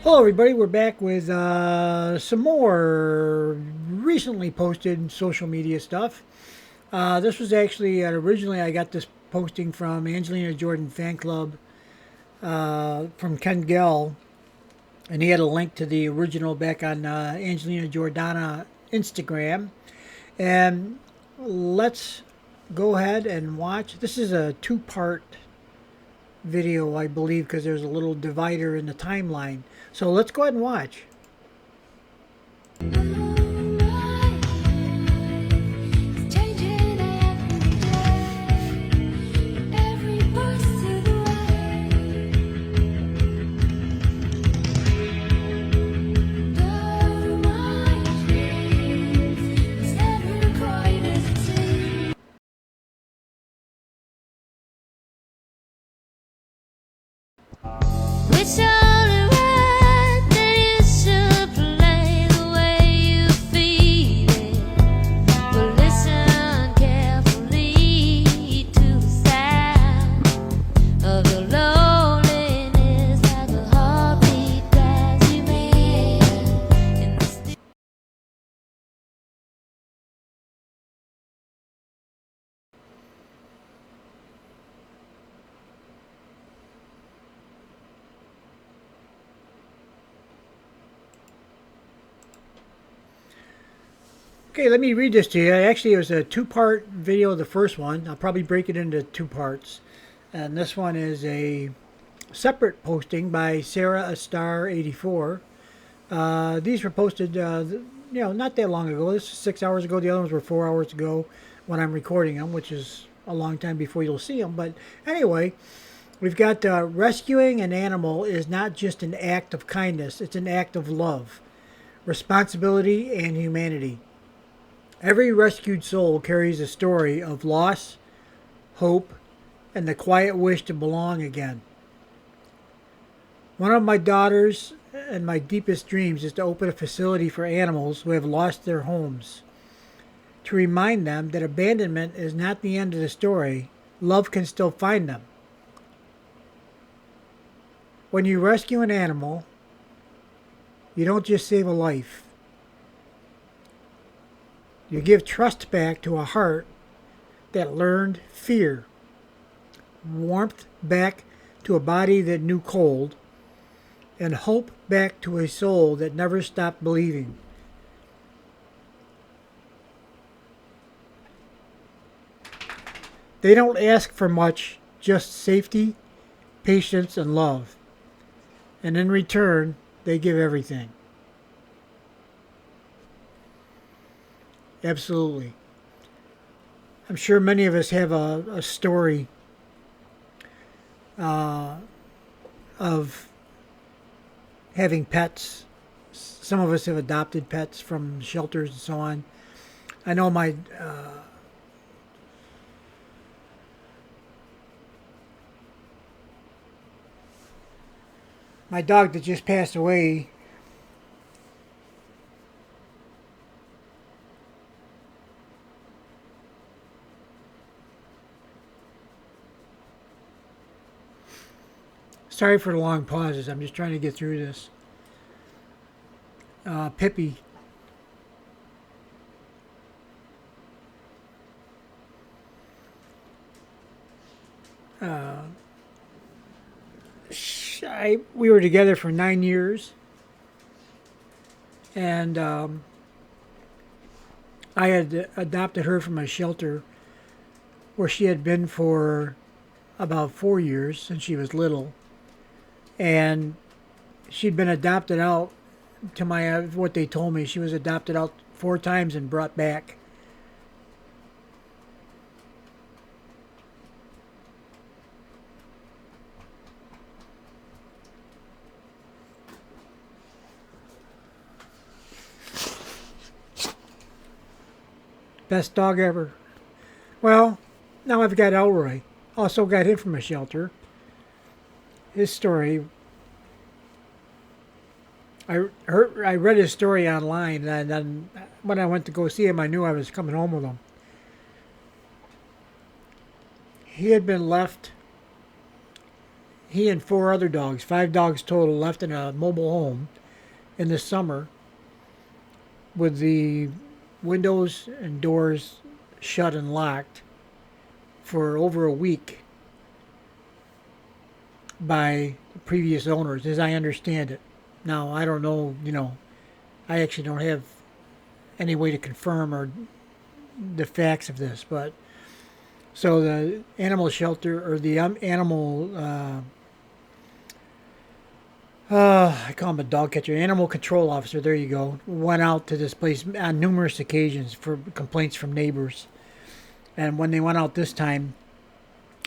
Hello, everybody. We're back with some more recently posted social media stuff. This was actually originally I got this posting from Angelina Jordan Fan Club from Ken Gell, and he had a link to the original back on Angelina Jordana Instagram. And let's go ahead and watch. This is a two-part video, I believe, because there's a little divider in the timeline. So let's go ahead and watch. It's only right that you should play the way you feel it. But listen carefully to the sound of your loneliness, like a heartbeat drives you mad. In the Okay, let me read this to you. Actually, it was a two-part video, the first one. I'll probably break it into two parts. And this one is a separate posting by Sarah A Star 84. These were posted, not that long ago. This is 6 hours ago. The other ones were 4 hours ago when I'm recording them, which is a long time before you'll see them. But anyway, we've got rescuing an animal is not just an act of kindness. It's an act of love, responsibility, and humanity. Every rescued soul carries a story of loss, hope, and the quiet wish to belong again. One of my daughters and my deepest dreams is to open a facility for animals who have lost their homes, to remind them that abandonment is not the end of the story. Love can still find them. When you rescue an animal, you don't just save a life. You give trust back to a heart that learned fear, warmth back to a body that knew cold, and hope back to a soul that never stopped believing. They don't ask for much, just safety, patience, and love. And in return, they give everything. Absolutely. I'm sure many of us have a story of having pets. Some of us have adopted pets from shelters and so on. I know my dog that just passed away. Sorry for the long pauses. I'm just trying to get through this. Pippi. We were together for 9 years, and I had adopted her from a shelter where she had been for about 4 years since she was little, and she'd been adopted out. To my what they told me, she was adopted out 4 times and brought back. Best dog ever. Well, now I've got Elroy. Also got him from a shelter. His story. I read his story online, and then when I went to go see him, I knew I was coming home with him. He had been left he and 4 other dogs, 5 dogs total, left in a mobile home in the summer with the windows and doors shut and locked for over a week by the previous owners, as I understand it. Now, I don't know, I actually don't have any way to confirm or the facts of this, but so the animal shelter or the animal I call him a dog catcher, animal control officer, there you go, went out to this place on numerous occasions for complaints from neighbors. And when they went out this time,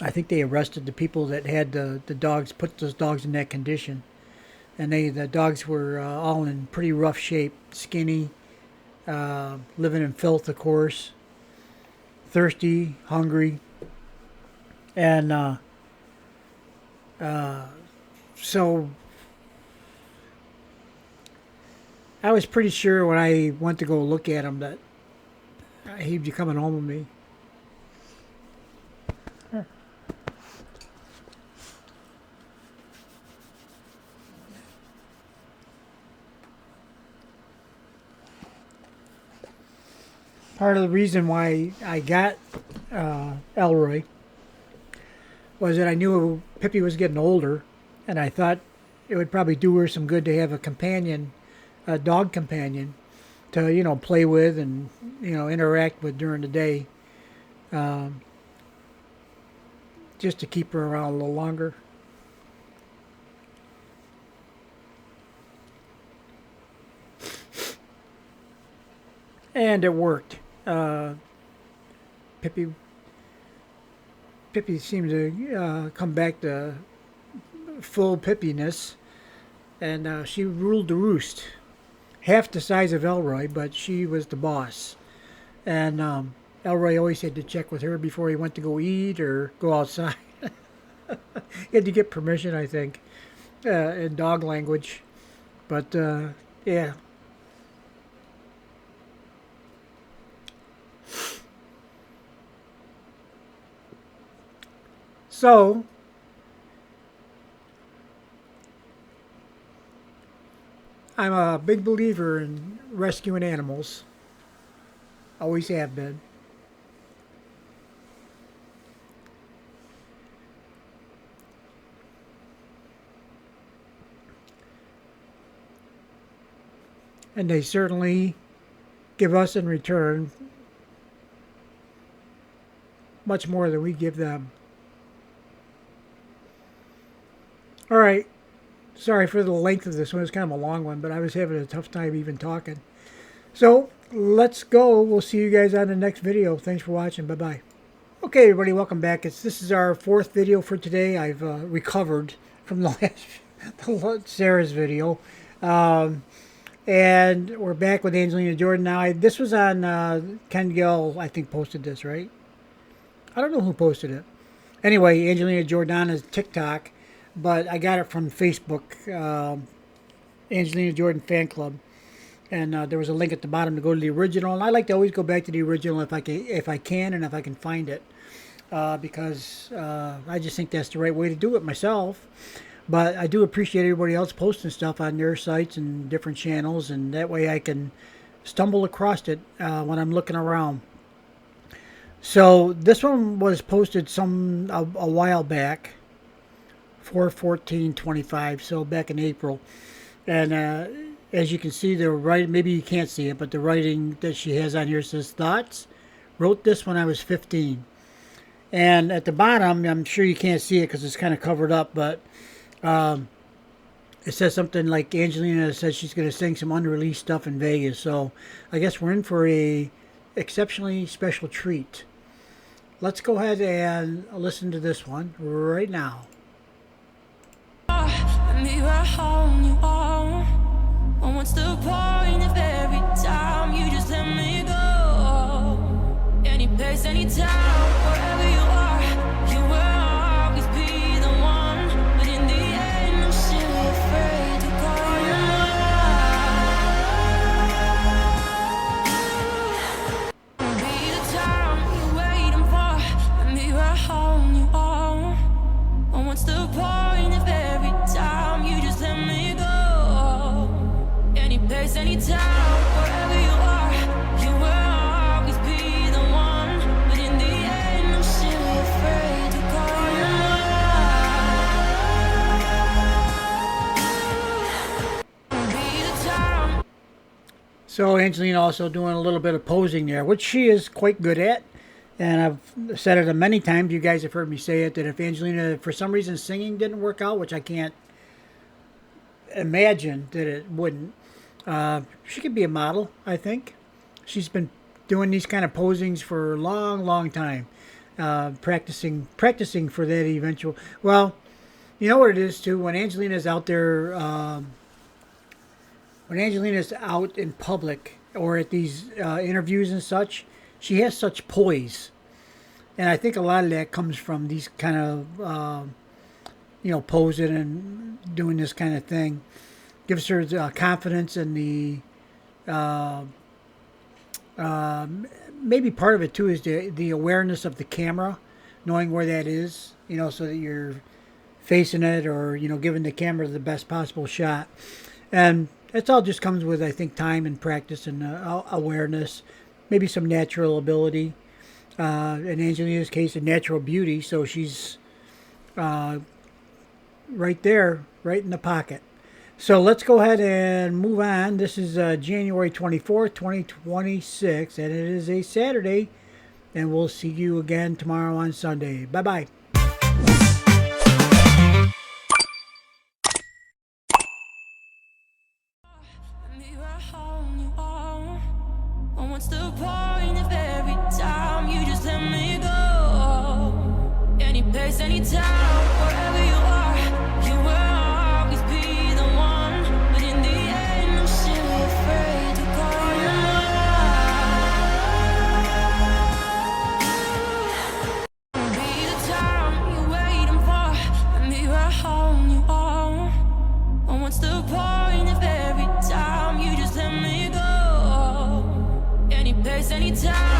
I think they arrested the people that had the dogs, put those dogs in that condition. And the dogs were all in pretty rough shape, skinny, living in filth, of course, thirsty, hungry. And so I was pretty sure when I went to go look at him that he'd be coming home with me. Part of the reason why I got Elroy was that I knew Pippi was getting older, and I thought it would probably do her some good to have a companion, a dog companion, to play with and interact with during the day, just to keep her around a little longer. And it worked. Pippi seemed to come back to full Pippiness, and she ruled the roost. Half the size of Elroy, but she was the boss. And Elroy always had to check with her before he went to go eat or go outside. He had to get permission, I think, in dog language. But yeah. So, I'm a big believer in rescuing animals. Always have been. And they certainly give us in return much more than we give them. All right. Sorry for the length of this one. It's kind of a long one, but I was having a tough time even talking. So let's go. We'll see you guys on the next video. Thanks for watching. Bye-bye. Okay, everybody, welcome back. This is our 4th video for today. I've recovered from the last Sarah's video. And we're back with Angelina Jordan now. This was on Ken Gill, I think, posted this, right? I don't know who posted it. Anyway, Angelina Jordana's TikTok. But I got it from Facebook, Angelina Jordan Fan Club, and there was a link at the bottom to go to the original. And I like to always go back to the original if I can and if I can find it, because I just think that's the right way to do it myself. But I do appreciate everybody else posting stuff on their sites and different channels, and that way I can stumble across it when I'm looking around. So this one was posted a while back. 4/14/25, so back in April, and as you can see, the writing, maybe you can't see it, but the writing that she has on here says, "Thoughts, wrote this when I was 15." And at the bottom, I'm sure you can't see it because it's kind of covered up, but it says something like Angelina says she's going to sing some unreleased stuff in Vegas, so I guess we're in for a exceptionally special treat. Let's go ahead and listen to this one right now. Me right home, you are. And what's the point if every time you just let me go? Any place, any time, wherever you are, you will always be the one. But in the end, I'm still afraid to call you mine. Be the time you're waiting for. And me right home, you are. And what's the point if So Angelina also doing a little bit of posing there, which she is quite good at. And I've said it many times. You guys have heard me say it, that if Angelina, for some reason, singing didn't work out, which I can't imagine that it wouldn't, she could be a model, I think. She's been doing these kind of posings for a long, long time. Practicing for that eventual. Well, you know what it is, too? When Angelina's out there... when Angelina's out in public or at these interviews and such, she has such poise. And I think a lot of that comes from these kind of, posing and doing this kind of thing. Gives her confidence and the, maybe part of it too is the awareness of the camera, knowing where that is, so that you're facing it or, giving the camera the best possible shot. And it all just comes with, I think, time and practice and awareness, maybe some natural ability. In Angelina's case, a natural beauty, so she's right there, right in the pocket. So let's go ahead and move on. This is January 24th, 2026, and it is a Saturday, and we'll see you again tomorrow on Sunday. Bye-bye. What's the point if every time you just let me go? Any place, any time, wherever you are, you will always be the one. But in the end, I'm still afraid to call you mine. Be the time you're waiting for, let me right home you are. What's the point if every time you just let me go? Any place, anytime.